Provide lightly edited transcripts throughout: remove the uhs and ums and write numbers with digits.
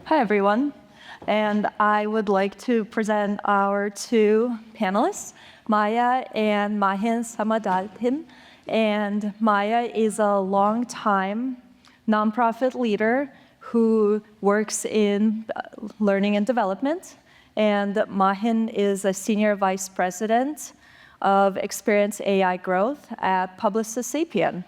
Hi, everyone. And I would like to present our two panelists, Maya and Mahin Samadani. And Maya is a longtime nonprofit leader who works in learning and development. And Mahin is a senior vice president of experience AI growth at Publicis Sapient.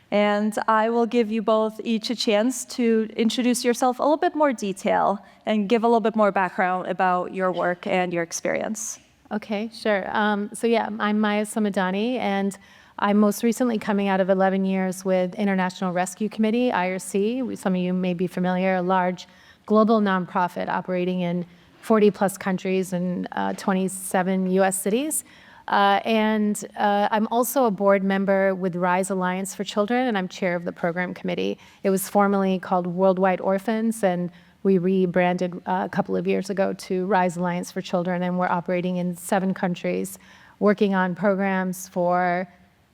And I will give you both each a chance to introduce yourself a little bit more detail and give a little bit more background about your work and your experience. Okay, sure. I'm Maya Samadani, and I'm most recently coming out of 11 years with International Rescue Committee, IRC. Some of you may be familiar, a large global nonprofit operating in 40-plus countries and 27 U.S. cities. I'm also a board member with Rise Alliance for Children, and I'm chair of the program committee. It was formerly called Worldwide Orphans, and we rebranded a couple of years ago to Rise Alliance for Children, and we're operating in 7 countries, working on programs for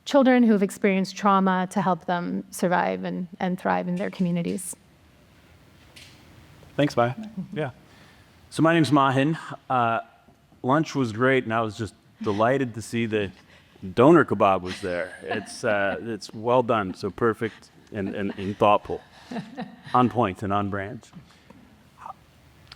children who've experienced trauma to help them survive and thrive in their communities. Thanks, Maya. Yeah. So my name's Mahin. Lunch was great, and I was just delighted to see the doner kebab was there. It's well done, so perfect and thoughtful, on point and on brand.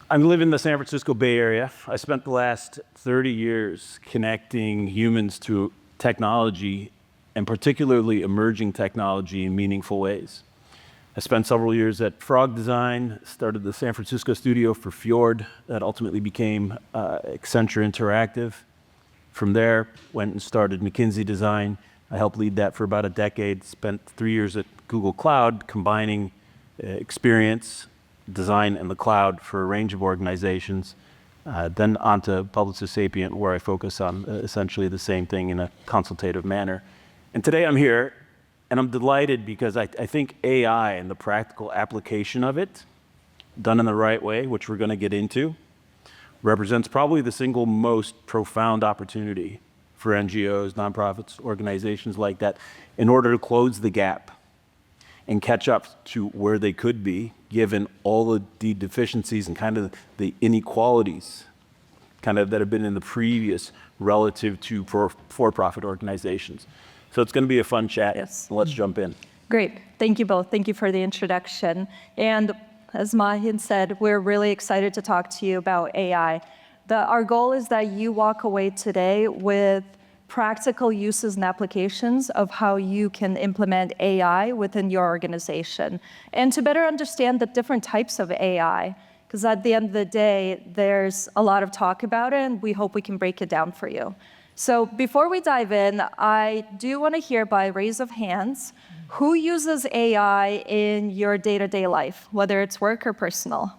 I live in the San Francisco Bay Area. I spent the last 30 years connecting humans to technology, and particularly emerging technology in meaningful ways. I spent several years at Frog Design, started the San Francisco studio for Fjord, that ultimately became Accenture Interactive. From there, went and started McKinsey Design. I helped lead that for about a decade, spent 3 years at Google Cloud, combining experience, design, and the cloud for a range of organizations. Then on to Publicis Sapient, where I focus on essentially the same thing in a consultative manner. And today I'm here, and I'm delighted because I think AI and the practical application of it, done in the right way, which we're going to get into, represents probably the single most profound opportunity for NGOs, nonprofits, organizations like that, in order to close the gap and catch up to where they could be, given all of the deficiencies and kind of the inequalities kind of that have been in the previous relative to for-profit organizations. So it's going to be a fun chat. Yes. Let's jump in. Great. Thank you both. Thank you for the introduction. And as Mahin said, we're really excited to talk to you about AI. Our goal is that you walk away today with practical uses and applications of how you can implement AI within your organization, and to better understand the different types of AI, because at the end of the day, there's a lot of talk about it, and we hope we can break it down for you. So before we dive in, I do want to hear by raise of hands, who uses AI in your day-to-day life, whether it's work or personal?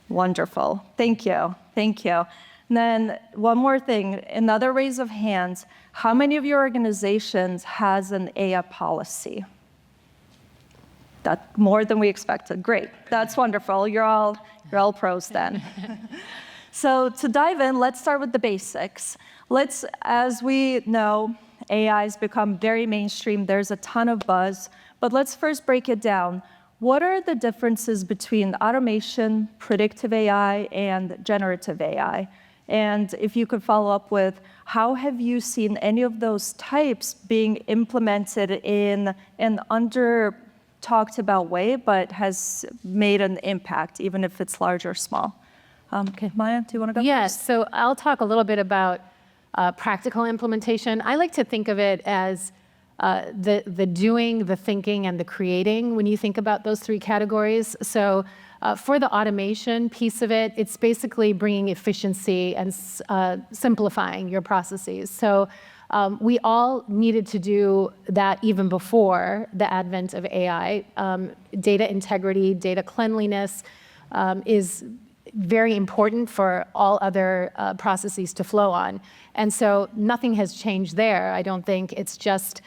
Wonderful. Thank you. Thank you. And then one more thing, another raise of hands. How many of your organizations has an AI policy? That's more than we expected. Great. That's wonderful. You're all pros then. So to dive in, let's start with the basics. As we know, AI has become very mainstream. There's a ton of buzz, but let's first break it down. What are the differences between automation, predictive AI, and generative AI? And if you could follow up with, how have you seen any of those types being implemented in an under-talked about way, but has made an impact, even if it's large or small? Okay, Maya, do you want to go? Yes, so I'll talk a little bit about practical implementation. I like to think of it as the doing, the thinking, and the creating when you think about those 3 categories. So for the automation piece of it, it's basically bringing efficiency and simplifying your processes. So we all needed to do that even before the advent of AI. Data integrity, data cleanliness is very important for all other processes to flow on. And so nothing has changed there. I don't think it's just,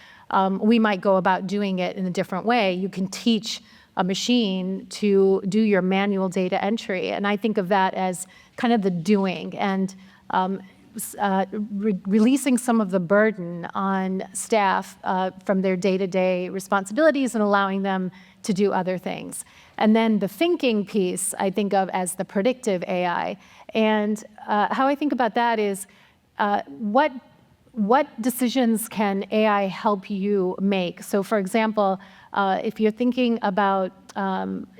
we might go about doing it in a different way. You can teach a machine to do your manual data entry. And I think of that as kind of the doing. And releasing some of the burden on staff from their day-to-day responsibilities and allowing them to do other things. And then the thinking piece I think of as the predictive AI. And how I think about that is what decisions can AI help you make? So for example, if you're thinking about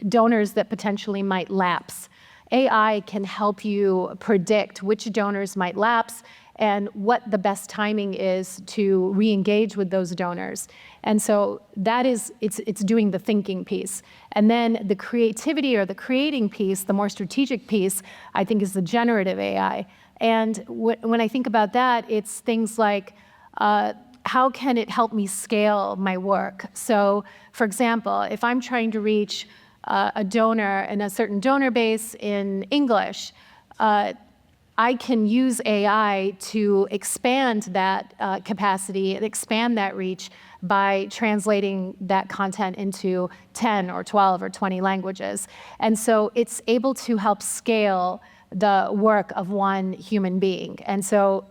donors that potentially might lapse, AI can help you predict which donors might lapse and what the best timing is to re-engage with those donors. And so that is, it's doing the thinking piece. And then the creativity or the creating piece, the more strategic piece, I think is the generative AI. And when I think about that, it's things like, how can it help me scale my work? So for example, if I'm trying to reach a donor in a certain donor base in English, I can use AI to expand that capacity and expand that reach by translating that content into 10 or 12 or 20 languages. And so it's able to help scale the work of one human being. And so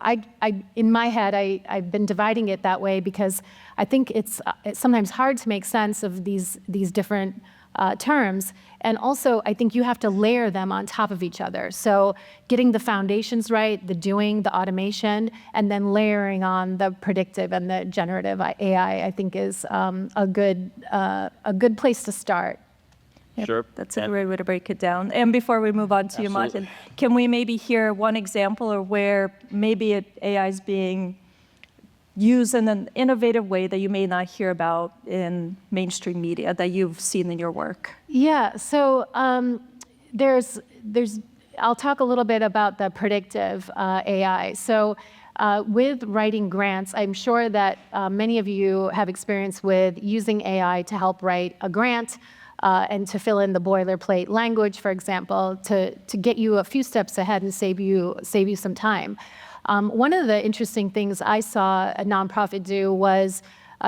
in my head, I've been dividing it that way because I think it's sometimes hard to make sense of these different terms. And also, I think you have to layer them on top of each other. So getting the foundations right, the doing, the automation, and then layering on the predictive and the generative AI, I think is a good place to start. Yep, Sure. that's a great way to break it down. And before we move on to you, Mahin, can we maybe hear one example of where maybe AI is being used in an innovative way that you may not hear about in mainstream media that you've seen in your work? Yeah, so I'll talk a little bit about the predictive AI. So with writing grants, I'm sure that many of you have experience with using AI to help write a grant and to fill in the boilerplate language, for example, to get you a few steps ahead and save you some time. One of the interesting things I saw a nonprofit do was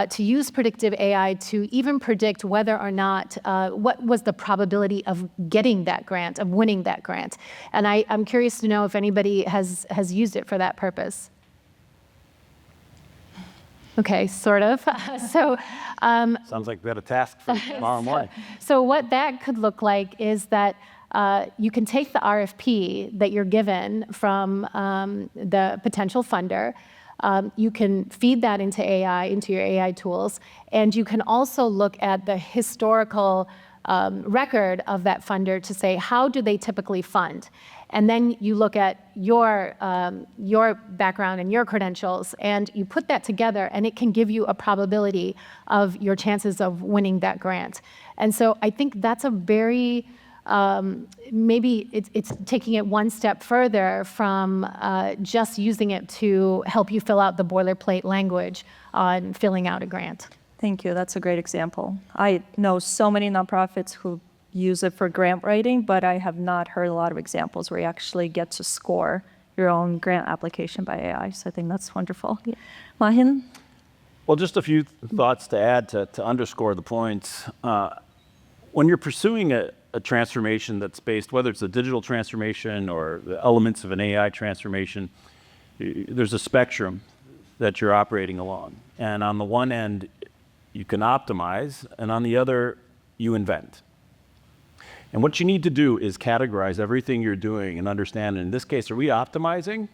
to use predictive AI to even predict whether or not, what was the probability of getting that grant, of winning that grant. And I'm curious to know if anybody has used it for that purpose. Okay, sort of. So, Sounds like we had a task for tomorrow morning. so what that could look like is that you can take the RFP that you're given from the potential funder. You can feed that into AI, into your AI tools, and you can also look at the historical record of that funder to say, how do they typically fund? And then you look at your background and your credentials, and you put that together, and it can give you a probability of your chances of winning that grant. And so I think that's a very, maybe it's taking it one step further from just using it to help you fill out the boilerplate language on filling out a grant. Thank you. That's a great example. I know so many nonprofits who use it for grant writing, but I have not heard a lot of examples where you actually get to score your own grant application by AI. So I think that's wonderful. Yeah. Mahin? Well, just a few thoughts to add to underscore the points. When you're pursuing a transformation that's based, whether it's a digital transformation or the elements of an AI transformation, there's a spectrum that you're operating along. And on the one end, you can optimize, and on the other, you invent. And what you need to do is categorize everything you're doing and understand, in this case, are we optimizing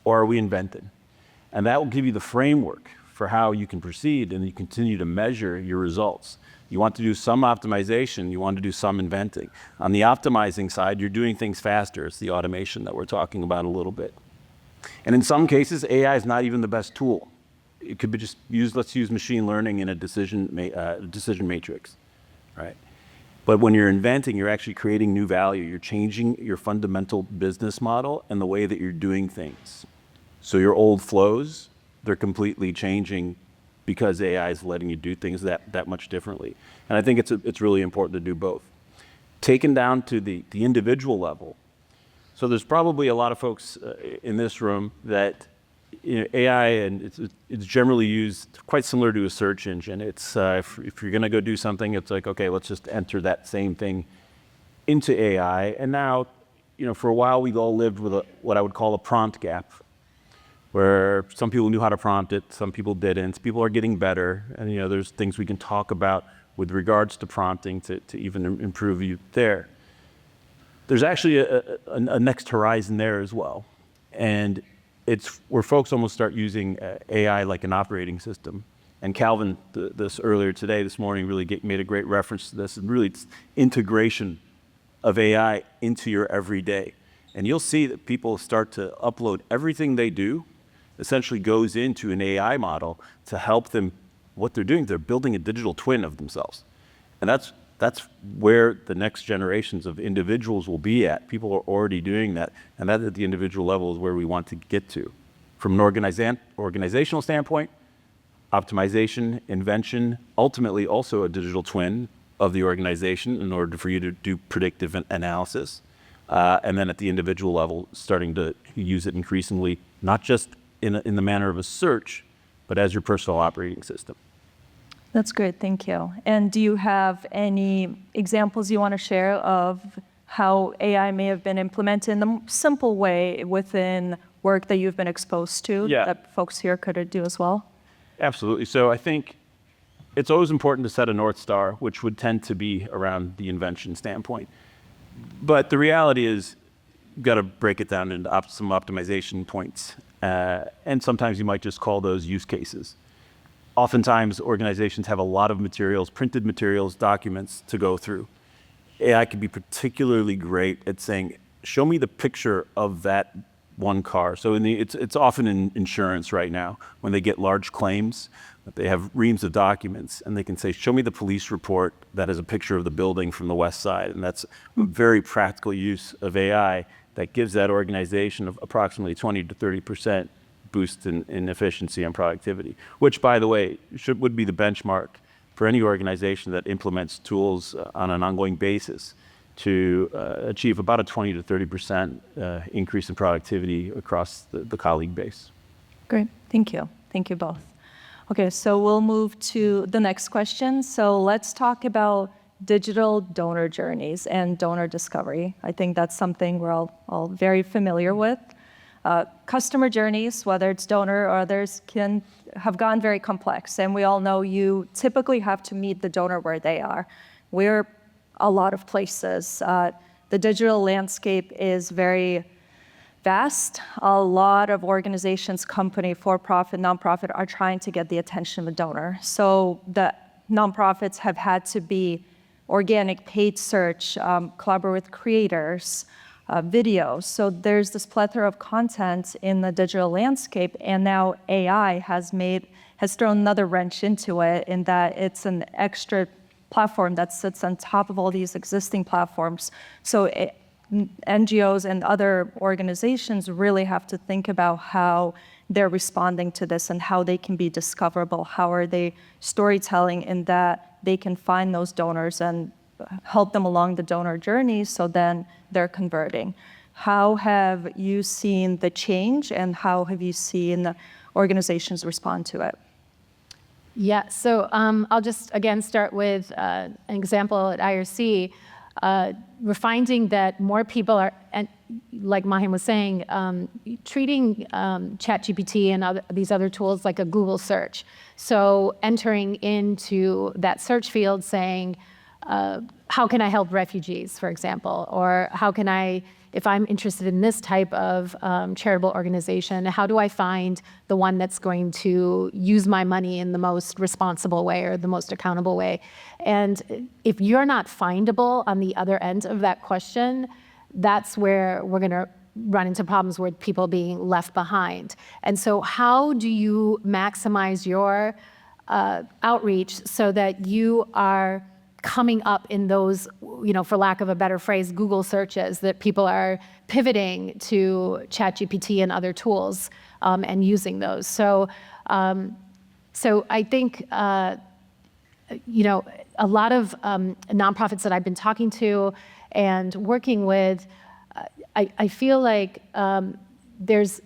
or are we inventing? And that will give you the framework for how you can proceed and you continue to measure your results. You want to do some optimization, you want to do some inventing. On the optimizing side, you're doing things faster. It's the automation that we're talking about a little bit. And in some cases, AI is not even the best tool. It could be just used, let's use machine learning in a decision matrix, right? But when you're inventing, you're actually creating new value. You're changing your fundamental business model and the way that you're doing things. So your old flows, they're completely changing because AI is letting you do things that much differently. And I think it's really important to do both. Taken down to the individual level, so there's probably a lot of folks in this room that AI, and it's generally used quite similar to a search engine. It's if you're going to go do something, it's like, okay, let's just enter that same thing into AI, and now for a while we all lived with what I would call a prompt gap, where some people knew how to prompt it, some people didn't. People are getting better, and there's things we can talk about with regards to prompting to even improve you there. There's actually a next horizon there as well, and it's where folks almost start using AI like an operating system. And Calvin, this morning, really made a great reference to this, and really it's integration of AI into your everyday. And you'll see that people start to upload everything they do, essentially goes into an AI model to help them, what they're doing, they're building a digital twin of themselves. And that's where the next generations of individuals will be at. People are already doing that, and that at the individual level is where we want to get to. From an organizational standpoint, optimization, invention, ultimately also a digital twin of the organization in order for you to do predictive analysis. And then at the individual level, starting to use it increasingly, not just in the manner of a search, but as your personal operating system. That's great, thank you. And do you have any examples you want to share of how AI may have been implemented in a simple way within work that you've been exposed to that folks here could do as well? Absolutely. So I think it's always important to set a North Star, which would tend to be around the invention standpoint. But the reality is, you've got to break it down into some optimization points. And sometimes you might just call those use cases. Oftentimes, organizations have a lot of materials, printed materials, documents to go through. AI can be particularly great at saying, show me the picture of that one car. So it's often in insurance right now, when they get large claims, that they have reams of documents, and they can say, show me the police report that is a picture of the building from the west side. And that's a very practical use of AI that gives that organization of approximately 20 to 30% boost in efficiency and productivity, which, by the way, would be the benchmark for any organization that implements tools on an ongoing basis to achieve about a 20 to 30% increase in productivity across the colleague base. Great, thank you. Thank you both. Okay, so we'll move to the next question. So let's talk about digital donor journeys and donor discovery. I think that's something we're all very familiar with. Customer journeys, whether it's donor or others, can have gotten very complex. And we all know you typically have to meet the donor where they are. We're a lot of places. The digital landscape is very vast. A lot of organizations, company, for-profit, nonprofit, are trying to get the attention of a donor. So the nonprofits have had to be organic, paid search, collaborate with creators, videos. So there's this plethora of content in the digital landscape, and now AI has thrown another wrench into it, in that it's an extra platform that sits on top of all these existing platforms. So NGOs and other organizations really have to think about how they're responding to this and how they can be discoverable. How are they storytelling in that they can find those donors and help them along the donor journey, so then they're converting. How have you seen the change, and how have you seen organizations respond to it? Yeah, so I'll just, again, start with an example at IRC. We're finding that more people are, and like Mahin was saying, treating ChatGPT and these other tools like a Google search. So entering into that search field saying, how can I help refugees, for example? Or how can I, if I'm interested in this type of charitable organization, how do I find the one that's going to use my money in the most responsible way or the most accountable way? And if you're not findable on the other end of that question, that's where we're going to run into problems with people being left behind. And so how do you maximize your outreach so that you are coming up in those, for lack of a better phrase, Google searches, that people are pivoting to ChatGPT and other tools and using those. So I think, a lot of nonprofits that I've been talking to and working with, I feel like there's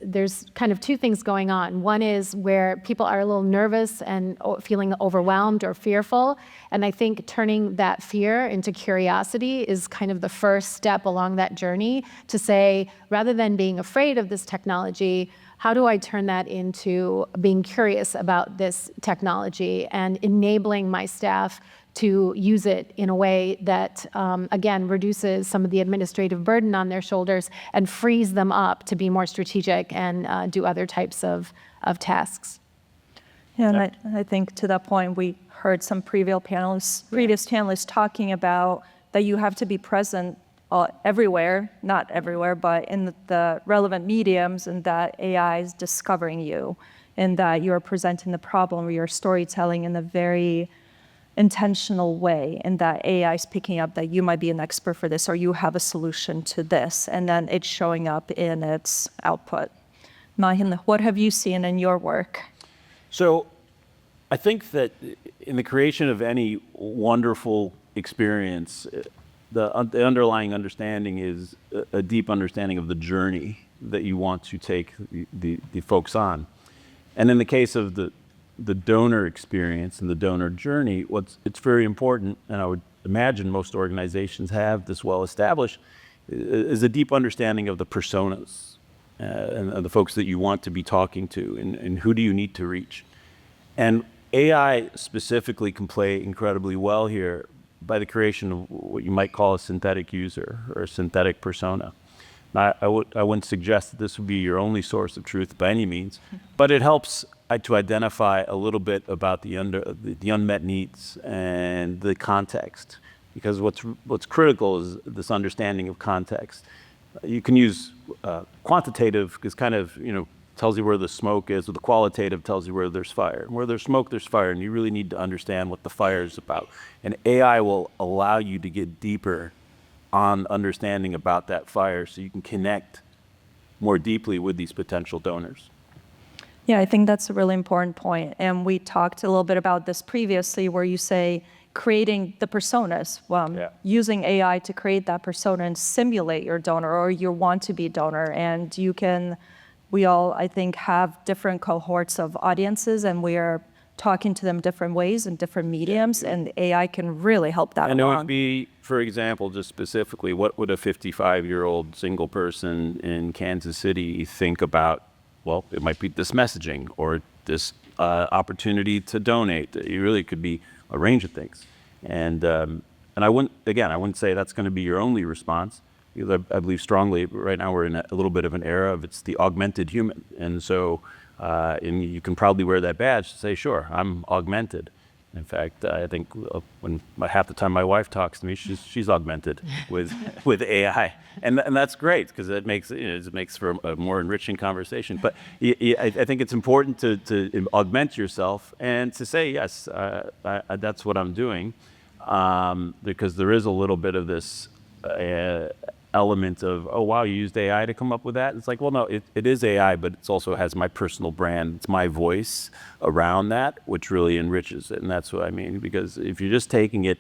kind of two things going on. One is where people are a little nervous and feeling overwhelmed or fearful. And I think turning that fear into curiosity is kind of the first step along that journey to say, rather than being afraid of this technology, how do I turn that into being curious about this technology and enabling my staff to use it in a way that, again, reduces some of the administrative burden on their shoulders and frees them up to be more strategic and do other types of tasks. Yeah, and I think to that point, we heard some previous panelists talking about that you have to be present everywhere, not everywhere, but in the relevant mediums, and that AI is discovering you, and that you're presenting the problem or your storytelling in a very intentional way, and that AI is picking up that you might be an expert for this or you have a solution to this, and then it's showing up in its output. Mahin, what have you seen in your work? So I think that in the creation of any wonderful experience, the underlying understanding is a deep understanding of the journey that you want to take the folks on. And in the case of the donor experience and the donor journey, it's very important, and I would imagine most organizations have this well established, is a deep understanding of the personas and the folks that you want to be talking to, and who do you need to reach. And AI specifically can play incredibly well here by the creation of what you might call a synthetic user or a synthetic persona. Now, I wouldn't suggest that this would be your only source of truth by any means, but it helps to identify a little bit about the unmet needs and the context, because what's critical is this understanding of context. You can use quantitative, because kind of tells you where the smoke is, or the qualitative tells you where there's fire. Where there's smoke, there's fire, and you really need to understand what the fire is about. And AI will allow you to get deeper on understanding about that fire, so you can connect more deeply with these potential donors. Yeah, I think that's a really important point. And we talked a little bit about this previously, where you say creating the personas, using AI to create that persona and simulate your donor or your want-to-be donor. And we all, I think, have different cohorts of audiences, and we are talking to them different ways in different mediums, and AI can really help that And it along. would be, for example, just specifically, what would a 55-year-old single person in Kansas City think about? Well, it might be this messaging or this opportunity to donate. It really could be a range of things. And I wouldn't say that's going to be your only response, because I believe strongly right now we're in a little bit of an era of it's the augmented human. And so and you can probably wear that badge to say, sure, I'm augmented. In fact, I think when half the time my wife talks to me, she's augmented with AI, and that's great, because it makes for a more enriching conversation. But I think it's important to augment yourself and to say, yes, that's what I'm doing, because there is a little bit of this element of, oh wow, you used AI to come up with that. It's like, well, no, it is AI, but it also has my personal brand. It's my voice around that, which really enriches it. And that's what I mean, because if you're just taking it,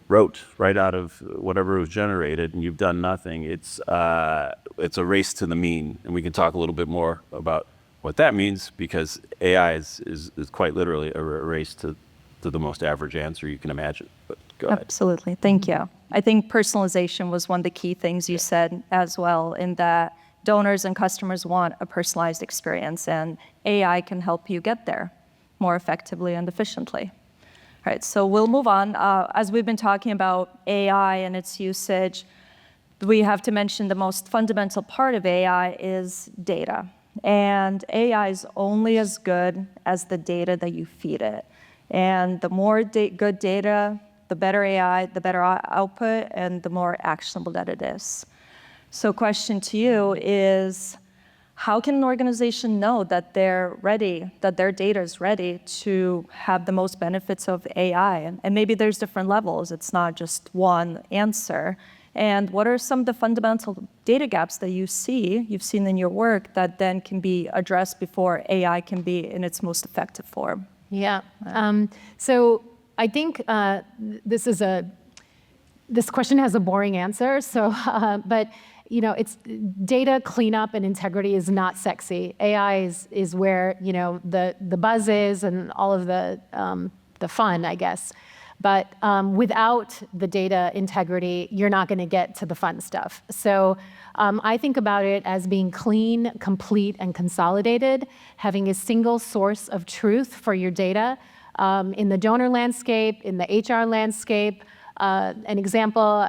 rote right out of whatever was generated, and you've done nothing, it's a race to the mean. And we can talk a little bit more about what that means, because AI is quite literally a race to the most average answer you can imagine. But go ahead. Absolutely. Thank you. I think personalization was one of the key things you said as well, in that donors and customers want a personalized experience, and AI can help you get there more effectively and efficiently. All right, so we'll move on. As we've been talking about AI and its usage, we have to mention the most fundamental part of AI is data. And AI is only as good as the data that you feed it. And the more good data, the better AI, the better output, and the more actionable that it is. So question to you is, how can an organization know that they're ready, that their data is ready to have the most benefits of AI? And maybe there's different levels. It's not just one answer. And what are some of the fundamental data gaps that you've seen in your work, that then can be addressed before AI can be in its most effective form? Yeah. So I think this question has a boring answer. So, but it's data cleanup and integrity is not sexy. AI is where, the buzz is and all of the fun, I guess. But without the data integrity, you're not going to get to the fun stuff. So I think about it as being clean, complete, and consolidated, having a single source of truth for your data in the donor landscape, in the HR landscape. An example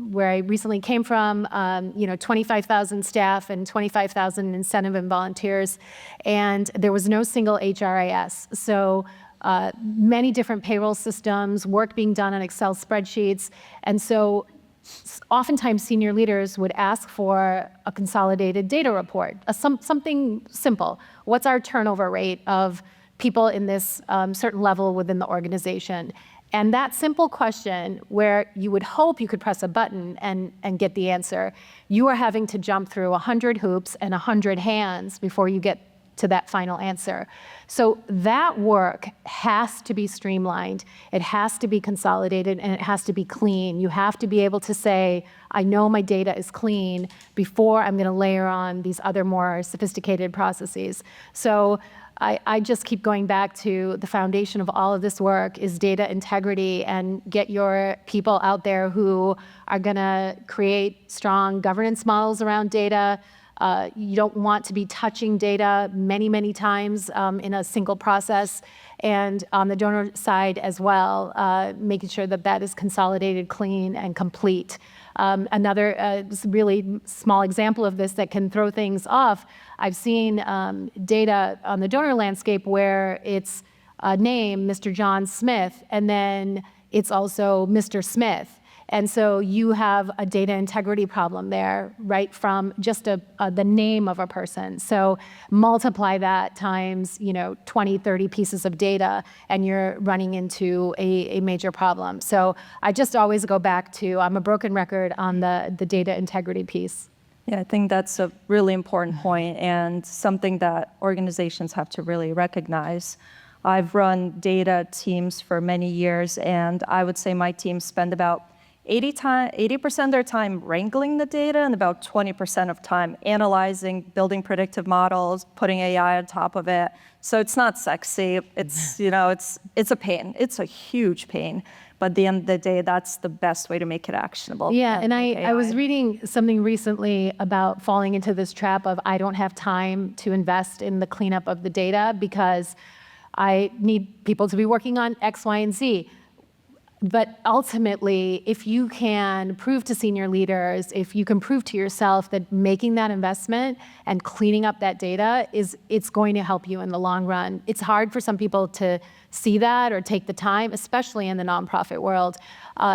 where I recently came from, 25,000 staff and 25,000 incentive and volunteers, and there was no single HRIS. So many different payroll systems, work being done on Excel spreadsheets. And so oftentimes senior leaders would ask for a consolidated data report, something simple. What's our turnover rate of people in this certain level within the organization? And that simple question, where you would hope you could press a button and get the answer, you are having to jump through 100 hoops and 100 hands before you get to that final answer. So that work has to be streamlined, it has to be consolidated, and it has to be clean. You have to be able to say, I know my data is clean before I'm gonna layer on these other more sophisticated processes. So I just keep going back to the foundation of all of this work is data integrity, and get your people out there who are gonna create strong governance models around data. You don't want to be touching data many, many times in a single process. And on the donor side as well, making sure that that is consolidated, clean, and complete. Another really small example of this that can throw things off, I've seen data on the donor landscape where it's a name, Mr. John Smith, and then it's also Mr. Smith. And so you have a data integrity problem there, right from just the name of a person. So multiply that times 20, 30 pieces of data, and you're running into a major problem. So I just always go back to, I'm a broken record on the data integrity piece. Yeah, I think that's a really important point and something that organizations have to really recognize. I've run data teams for many years, and I would say my teams spend about 80% of their time wrangling the data and about 20% of time analyzing, building predictive models, putting AI on top of it. So it's not sexy. It's, it's a pain. It's a huge pain. But at the end of the day, that's the best way to make it actionable. Yeah, and I was reading something recently about falling into this trap of I don't have time to invest in the cleanup of the data because I need people to be working on X, Y, and Z. But ultimately, if you can prove to senior leaders, if you can prove to yourself that making that investment and cleaning up that data it's going to help you in the long run. It's hard for some people to see that or take the time, especially in the nonprofit world.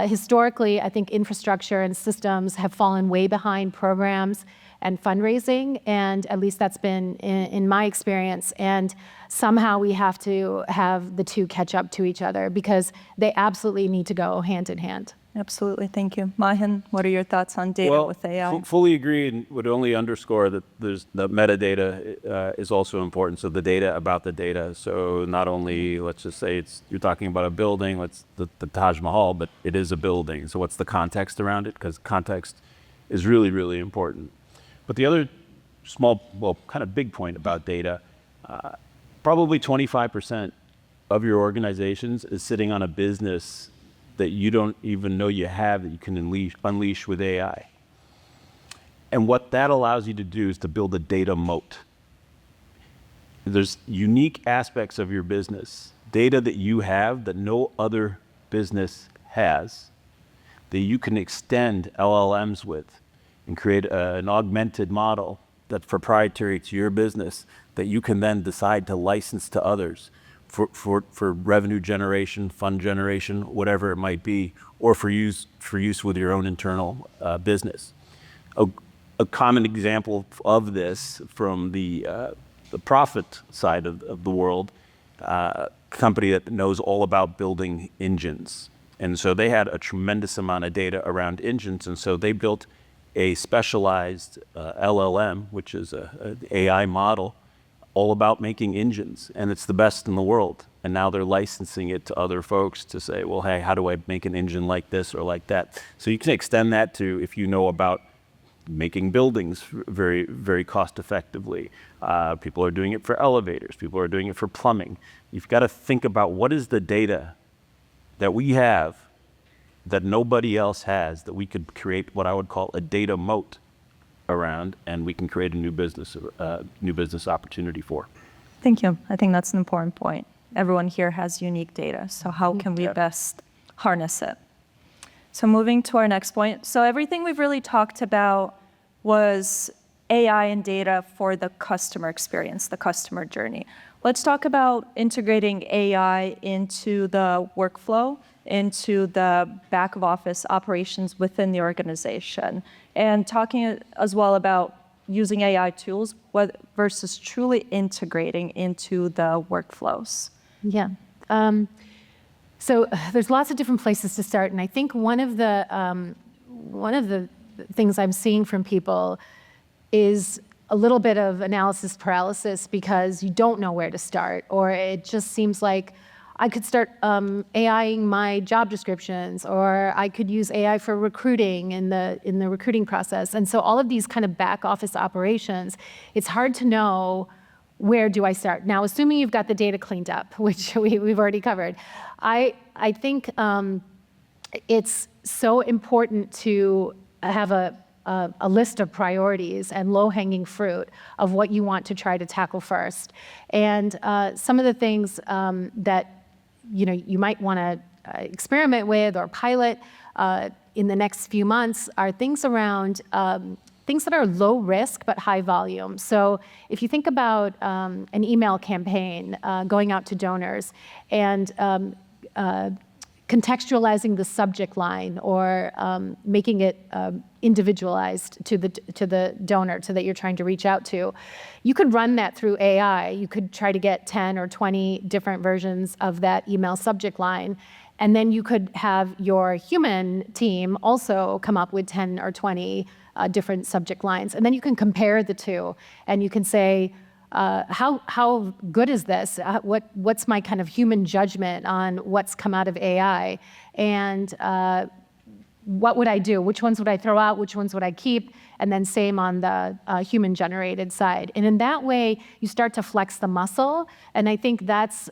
Historically, I think infrastructure and systems have fallen way behind programs and fundraising, and at least that's been in my experience. And somehow we have to have the two catch up to each other because they absolutely need to go hand in hand. Absolutely, thank you. Mahin, what are your thoughts on data with AI? Fully agree, and would only underscore that there's the metadata is also important. So the data about the data. So not only, let's just say you're talking about a building, the Taj Mahal, but it is a building. So what's the context around it? Because context is really, really important. But the other kind of big point about data, probably 25% of your organizations is sitting on a business that you don't even know you have that you can unleash with AI. And what that allows you to do is to build a data moat. There's unique aspects of your business, data that you have that no other business has, that you can extend LLMs with and create an augmented model that's proprietary to your business that you can then decide to license to others for revenue generation, fund generation, whatever it might be, or for use with your own internal business. A common example of this from the profit side of the world, company that knows all about building engines. And so they had a tremendous amount of data around engines, and so they built a specialized LLM, which is an AI model, all about making engines, and it's the best in the world. And now they're licensing it to other folks to say, well, hey, how do I make an engine like this or like that? So you can extend that to if you know about making buildings very, very cost effectively. People are doing it for elevators. People are doing it for plumbing. You've got to think about what is the data that we have that nobody else has, that we could create what I would call a data moat around, and we can create a new business opportunity for. Thank you. I think that's an important point. Everyone here has unique data, so how can we best harness it? So moving to our next point. So everything we've really talked about was AI and data for the customer experience, the customer journey. Let's talk about integrating AI into the workflow, into the back of office operations within the organization, and talking as well about using AI tools versus truly integrating into the workflows. Yeah. So there's lots of different places to start, and I think one of the things I'm seeing from people is a little bit of analysis paralysis because you don't know where to start, or it just seems like I could start AIing my job descriptions, or I could use AI for recruiting in the recruiting process. And so all of these kind of back office operations, it's hard to know where do I start. Now, assuming you've got the data cleaned up, which we've already covered, I think it's so important to have a list of priorities and low-hanging fruit of what you want to try to tackle first. And some of the things that you might want to experiment with or pilot in the next few months are things around things that are low risk but high volume. So if you think about an email campaign going out to donors and contextualizing the subject line or making it individualized to the donor that you're trying to reach out to, you could run that through AI. You could try to get 10 or 20 different versions of that email subject line, and then you could have your human team also come up with 10 or 20 different subject lines, and then you can compare the two, and you can say, how good is this? What's my kind of human judgment on what's come out of AI? And what would I do? Which ones would I throw out? Which ones would I keep? And then same on the human-generated side. And in that way, you start to flex the muscle. And I think that's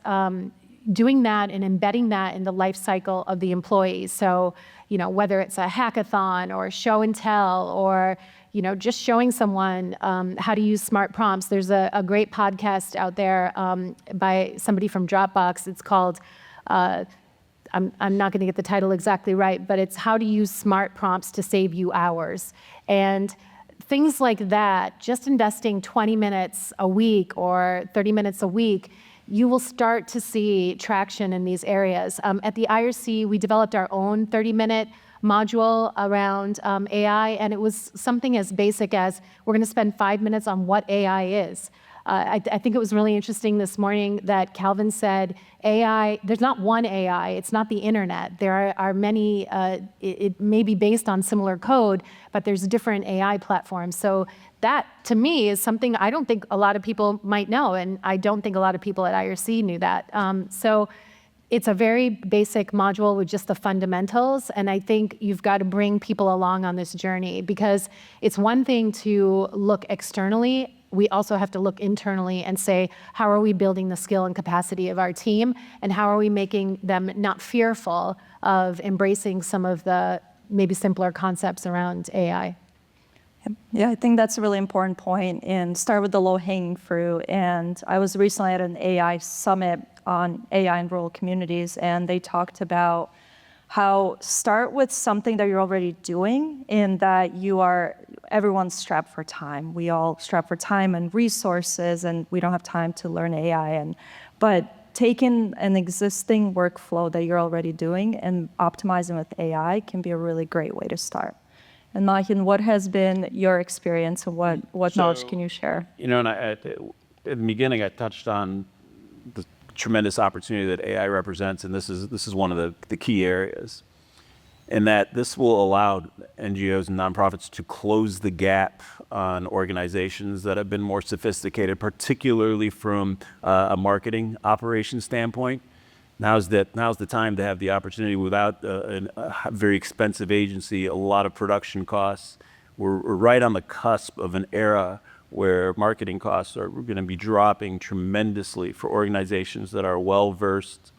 doing that and embedding that in the life cycle of the employees. So, whether it's a hackathon or show and tell or just showing someone how to use smart prompts. There's a great podcast out there by somebody from Dropbox. It's called, I'm not going to get the title exactly right, but it's How to Use Smart Prompts to Save You Hours. And things like that, just investing 20 minutes a week or 30 minutes a week, you will start to see traction in these areas. At the IRC, we developed our own 30-minute module around AI, and it was something as basic as we're going to spend 5 minutes on what AI is. I think it was really interesting this morning that Calvin said AI, there's not one AI, it's not the internet. There are many, it may be based on similar code, but there's different AI platforms. So that, to me, is something I don't think a lot of people might know, and I don't think a lot of people at IRC knew that. So it's a very basic module with just the fundamentals, and I think you've got to bring people along on this journey because it's one thing to look externally. We also have to look internally and say, how are we building the skill and capacity of our team, and how are we making them not fearful of embracing some of the maybe simpler concepts around AI? Yeah, I think that's a really important point, and start with the low-hanging fruit. And I was recently at an AI summit on AI in rural communities, and they talked about how start with something that you're already doing, in that everyone's strapped for time. We all strapped for time and resources, and we don't have time to learn AI. But taking an existing workflow that you're already doing and optimizing with AI can be a really great way to start. And Mahin, what has been your experience, and what knowledge can you share? And at the beginning, I touched on the tremendous opportunity that AI represents, and this is one of the key areas, and that this will allow NGOs and nonprofits to close the gap on organizations that have been more sophisticated, particularly from a marketing operations standpoint. Now's the time to have the opportunity without a very expensive agency, a lot of production costs, we're right on the cusp of an era where marketing costs are going to be dropping tremendously for organizations that are well-versed,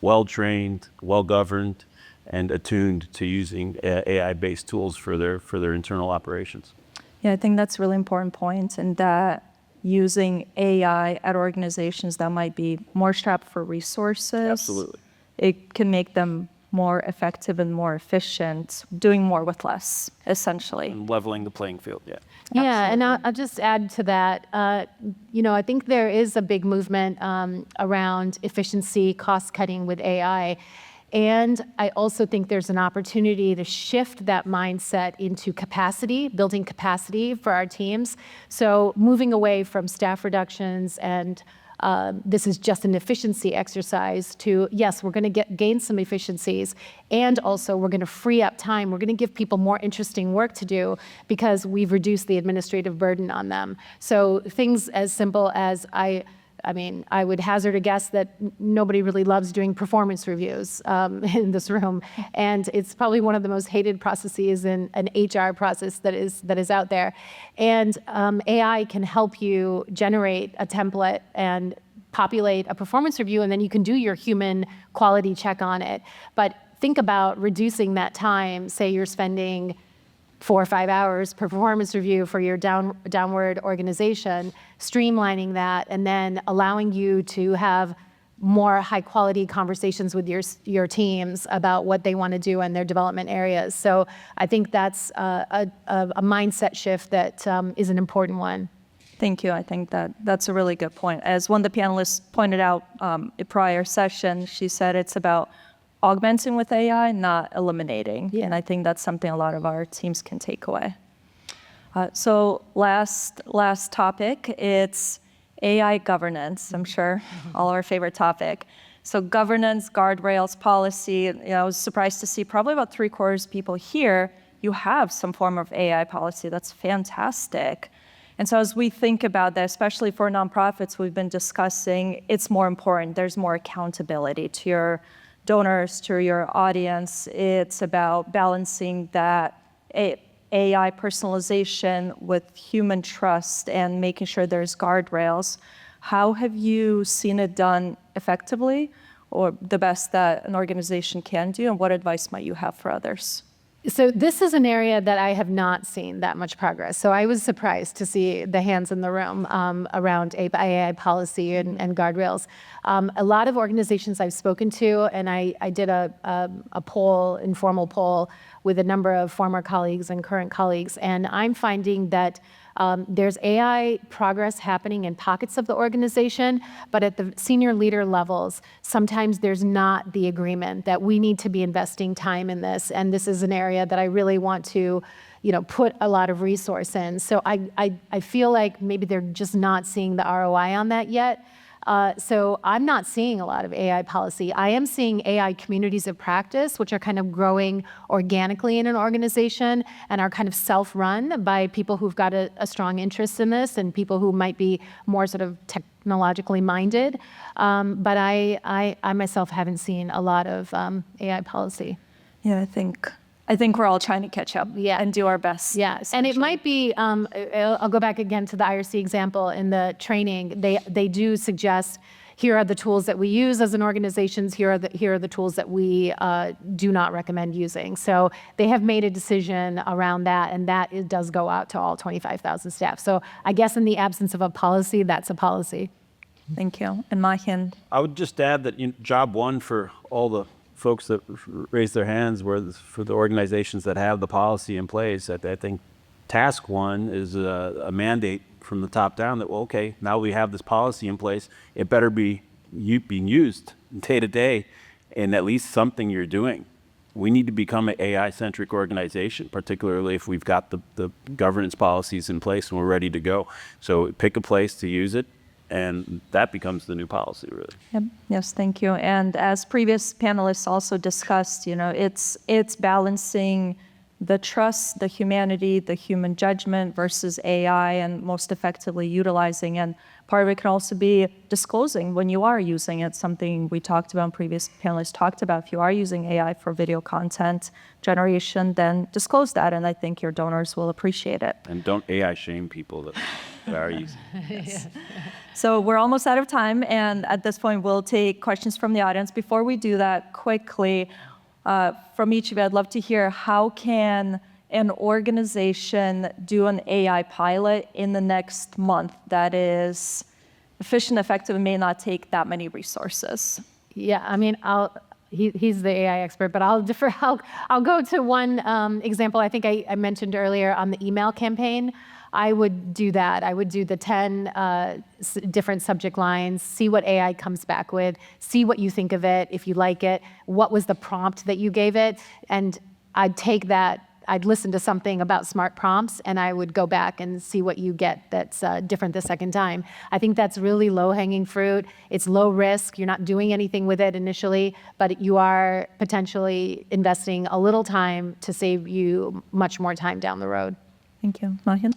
well-trained, well-governed, and attuned to using AI-based tools for their internal operations. Yeah, I think that's a really important point, and that using AI at organizations that might be more strapped for resources. Absolutely. It can make them more effective and more efficient, doing more with less, essentially. And leveling the playing field, yeah. Yeah, and I'll just add to that. I think there is a big movement around efficiency, cost cutting with AI. And I also think there's an opportunity to shift that mindset into capacity, building capacity for our teams. So moving away from staff reductions and this is just an efficiency exercise to, yes, we're going to gain some efficiencies, and also we're going to free up time. We're going to give people more interesting work to do because we've reduced the administrative burden on them. So things as simple as I would hazard a guess that nobody really loves doing performance reviews in this room, and it's probably one of the most hated processes in an HR process that is out there. And AI can help you generate a template and populate a performance review, and then you can do your human quality check on it. But think about reducing that time. Say you're spending 4 or 5 hours per performance review for your downward organization, streamlining that, and then allowing you to have more high quality conversations with your teams about what they want to do in their development areas. So I think that's a mindset shift that is an important one. Thank you. I think that's a really good point. As one of the panelists pointed out in prior session, she said it's about augmenting with AI, not eliminating. Yeah. And I think that's something a lot of our teams can take away. So last topic, it's AI governance. I'm sure all our favorite topic. So governance, guardrails, policy. I was surprised to see probably about 3/4 of people here, you have some form of AI policy. That's fantastic. And so as we think about that, especially for nonprofits, we've been discussing, it's more important. There's more accountability to your donors, to your audience. It's about balancing that AI personalization with human trust and making sure there's guardrails. How have you seen it done effectively, or the best that an organization can do, and what advice might you have for others? So this is an area that I have not seen that much progress. So I was surprised to see the hands in the room around AI policy and guardrails. A lot of organizations I've spoken to, and I did a poll, informal poll, with a number of former colleagues and current colleagues, and I'm finding that there's AI progress happening in pockets of the organization, but at the senior leader levels, sometimes there's not the agreement that we need to be investing time in this, and this is an area that I really want to put a lot of resource in. So I feel like maybe they're just not seeing the ROI on that yet. So I'm not seeing a lot of AI policy. I am seeing AI communities of practice, which are kind of growing organically in an organization and are kind of self-run by people who've got a strong interest in this and people who might be more sort of technologically minded. But I myself haven't seen a lot of AI policy. Yeah, I think we're all trying to catch up and do our best. Yes, and it might be, I'll go back again to the IRC example in the training. They do suggest, here are the tools that we use as an organization, here are the tools that we do not recommend using. So they have made a decision around that, and that it does go out to all 25,000 staff. So I guess in the absence of a policy, that's a policy. Thank you. And Mahin? I would just add that job one for all the folks that raised their hands were for the organizations that have the policy in place. I think task one is a mandate from the top down that, well, okay, now we have this policy in place. It better be being used day to day in at least something you're doing. We need to become an AI-centric organization, particularly if we've got the governance policies in place and we're ready to go. So pick a place to use it, and that becomes the new policy, really. Yep. Yes, thank you. And as previous panelists also discussed, it's balancing the trust, the humanity, the human judgment versus AI and most effectively utilizing. And part of it can also be disclosing when you are using it, something we talked about, previous panelists talked about. If you are using AI for video content generation, then disclose that, and I think your donors will appreciate it. And don't AI shame people that are using it. So we're almost out of time, and at this point, we'll take questions from the audience. Before we do that, quickly, from each of you, I'd love to hear how can an organization do an AI pilot in the next month that is efficient, effective, and may not take that many resources? Yeah, I mean, he's the AI expert, but I'll defer. I'll go to one example. I think I mentioned earlier on the email campaign. I would do that. I would do the 10 different subject lines, see what AI comes back with, see what you think of it, if you like it, what was the prompt that you gave it, and I'd take that, I'd listen to something about smart prompts, and I would go back and see what you get that's different the second time. I think that's really low-hanging fruit. It's low risk. You're not doing anything with it initially, but you are potentially investing a little time to save you much more time down the road. Thank you. Mahin?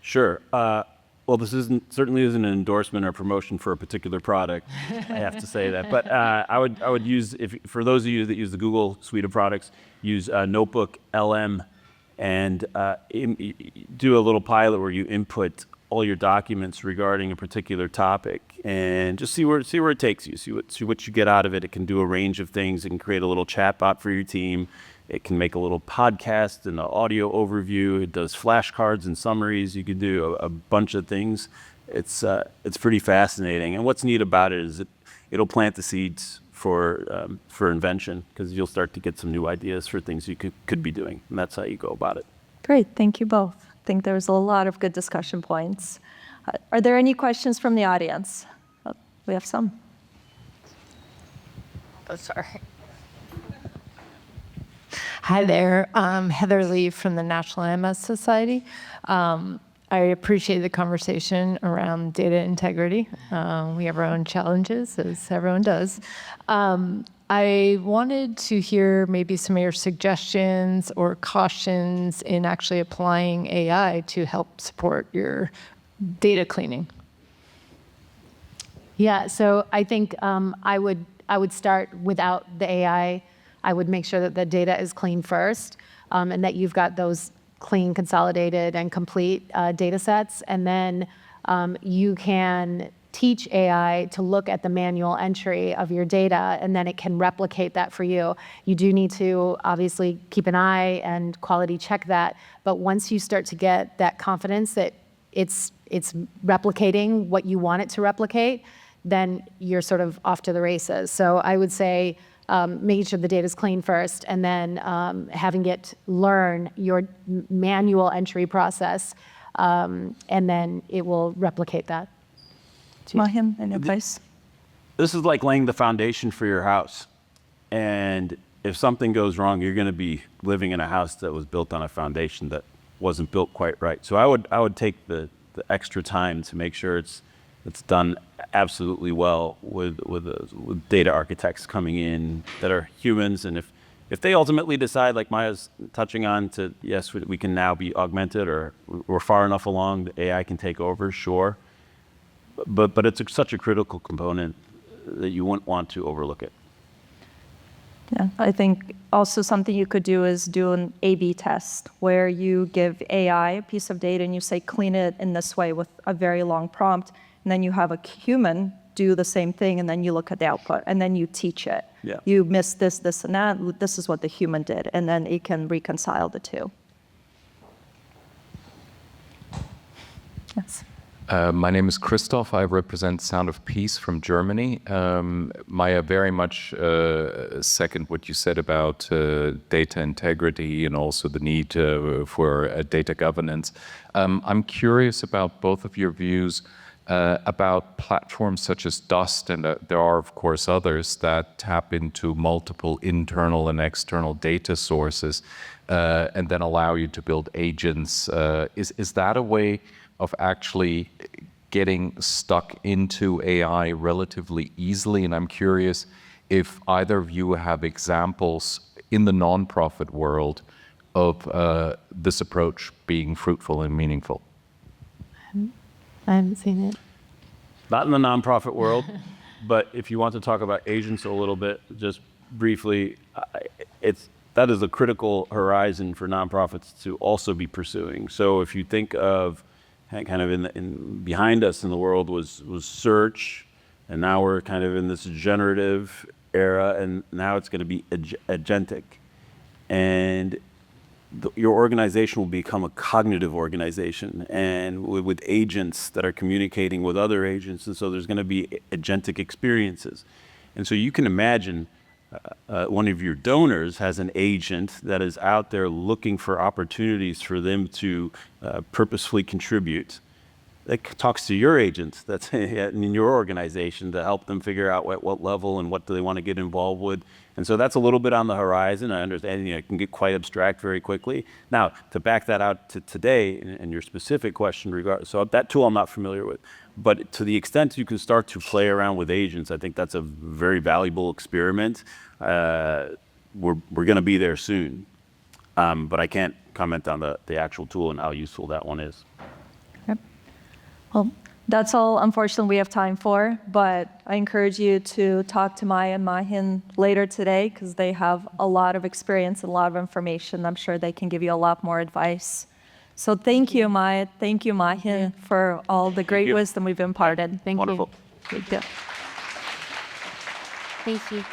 Sure. Well, this certainly isn't an endorsement or promotion for a particular product. I have to say that. But I would use, for those of you that use the Google suite of products, use Notebook LM and do a little pilot where you input all your documents regarding a particular topic and just see where it takes you. See what you get out of it. It can do a range of things. It can create a little chatbot for your team. It can make a little podcast and an audio overview. It does flashcards and summaries. You could do a bunch of things. It's pretty fascinating. And what's neat about it is it'll plant the seeds for invention, because you'll start to get some new ideas for things you could be doing. And that's how you go about it. Great. Thank you both. I think there was a lot of good discussion points. Are there any questions from the audience? We have some. Oh, sorry. Hi there, Heather Lee from the National MS Society. I appreciate the conversation around data integrity. We have our own challenges, as everyone does. I wanted to hear maybe some of your suggestions or cautions in actually applying AI to help support your data cleaning. Yeah, so I think I would start without the AI. I would make sure that the data is clean first, and that you've got those clean, consolidated, and complete data sets. And then you can teach AI to look at the manual entry of your data, and then it can replicate that for you. You do need to obviously keep an eye and quality check that. But once you start to get that confidence that it's replicating what you want it to replicate, then you're sort of off to the races. So I would say, making sure the data is clean first, and then having it learn your manual entry process, and then it will replicate that. Mahin, any advice? This is like laying the foundation for your house. And if something goes wrong, you're going to be living in a house that was built on a foundation that wasn't built quite right. So I would take the extra time to make sure it's done absolutely well with data architects coming in that are humans. And if they ultimately decide, like Maya's touching on, to yes, we can now be augmented, or we're far enough along that AI can take over, sure. But it's such a critical component that you wouldn't want to overlook it. Yeah, I think also something you could do is do an A/B test where you give AI a piece of data and you say, clean it in this way with a very long prompt. And then you have a human do the same thing, and then you look at the output, and then you teach it. Yeah. You missed this, this, and that. This is what the human did, and then it can reconcile the two. Yes. My name is Christoph. I represent Sound of Peace from Germany. Maya, very much second what you said about data integrity and also the need for data governance. I'm curious about both of your views about platforms such as Dust, and there are, of course, others that tap into multiple internal and external data sources and then allow you to build agents. Is that a way of actually getting stuck into AI relatively easily? And I'm curious if either of you have examples in the nonprofit world of this approach being fruitful and meaningful? I haven't seen it. Not in the nonprofit world, but if you want to talk about agents a little bit, just briefly, that is a critical horizon for nonprofits to also be pursuing. So if you think of kind of behind us in the world was search, and now we're kind of in this generative era, and now it's going to be agentic, and your organization will become a cognitive organization, and with agents that are communicating with other agents, and so there's going to be agentic experiences. And so you can imagine one of your donors has an agent that is out there looking for opportunities for them to purposefully contribute. That talks to your agent that's in your organization to help them figure out what level and what do they want to get involved with. And so that's a little bit on the horizon. I understand it can get quite abstract very quickly. Now, to back that out to today and your specific question, so that tool I'm not familiar with, but to the extent you can start to play around with agents, I think that's a very valuable experiment. We're going to be there soon, but I can't comment on the actual tool and how useful that one is. Well, that's all, unfortunately, we have time for, but I encourage you to talk to Maya and Mahin later today because they have a lot of experience and a lot of information. I'm sure they can give you a lot more advice. So thank you, Maya. Thank you, Mahin, for all the great wisdom we've imparted. Thank Wonderful. you. Thank you. Thank you.